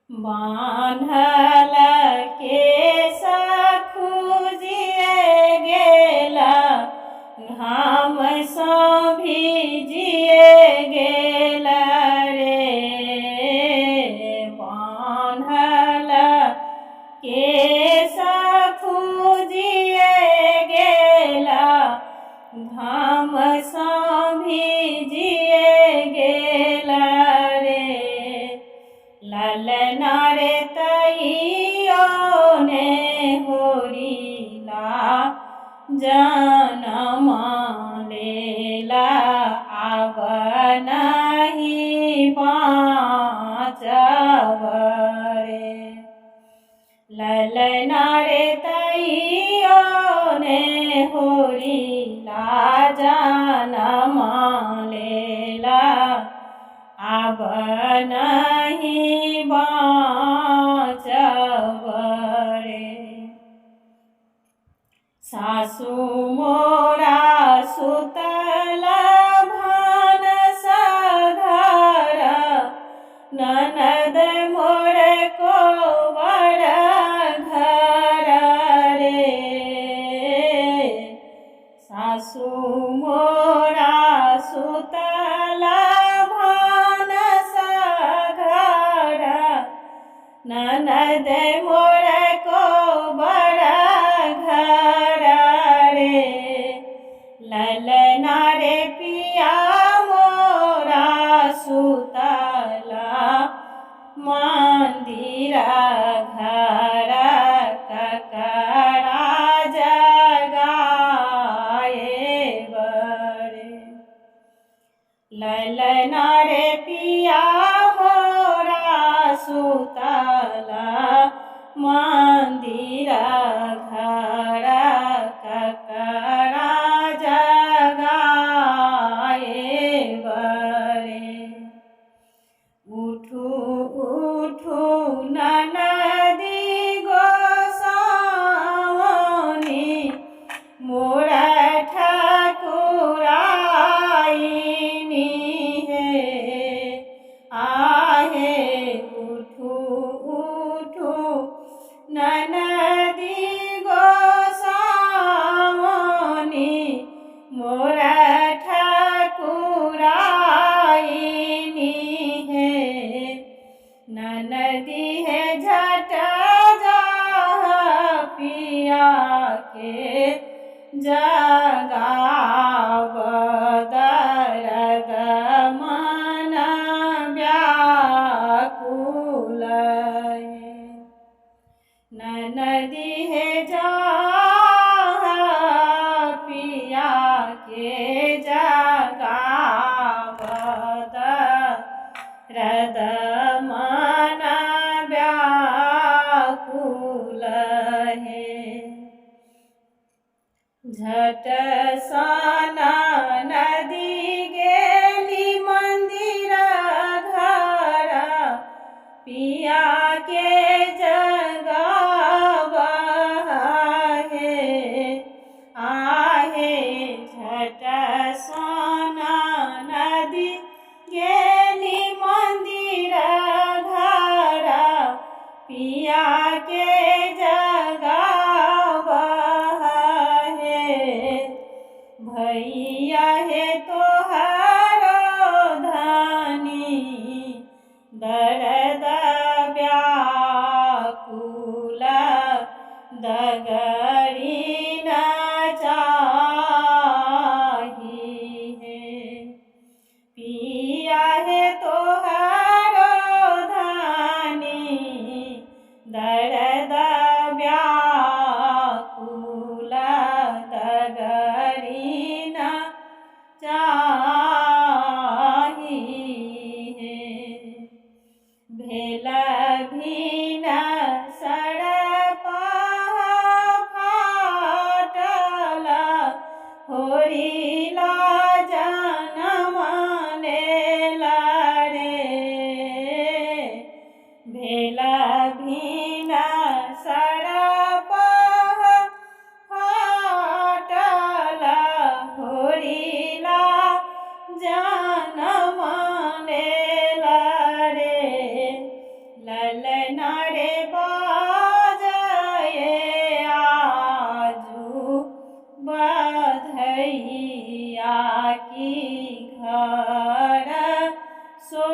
बान्हल केश खुजिए गेला, घाम सँ भिजिए गेला रे। बान्हल केश खुजिए गेला, घाम सँ भिजिए गेला रे। ललना रे तइयो ने होरिला, जनम लेला, आब नहीं बाँचब रे। ललना रे तइयो ने होरिला, जनम लेला, आब नहीं बाँचब रे। सासु मोरा सुतल भानस घर, ननद मोर कोबर घर रे। सासु मोरा सुतल भानस घर, ननद मोर कोबर घर रे। ललना रे पिया मोरा सुतल मंदिर घर, ककरा जगाएब रे। ललना रे पिया मोरा सुतल मंदिर घर, ककरा जगाएब रे। उठू उठू ननदी गोसाउनी, मोर ठकुराइनी हे। आहे उठू उठू ननदी गोसाउनी, मोर ठकुराइनी हे। ननदी है झट जाह पिया के जगाव, दर्द मन व्याकुल है। ननदी है जाह पिया के जगाव, दर्द मन व्याकुल है। झट साना नदी गेली मंदिर घर, पिया के जगाव हे। आहे झट साना नदी गेली मंदिर घर, पिया के जगाव हे। भैया हे तोहरो धनी, दर्द व्याकुल, दगरी न चाही है। पिया है तोहरो धनी, दर्द व्याकुल, दगरी न चाही है। भेल भीन सड़पा फाटल, होरिला जनम लेला रे। भेल भीन सड़पा फाटल, होरिला जनम लेला रे। लल नारे बाजए आजू बधैया की घर सो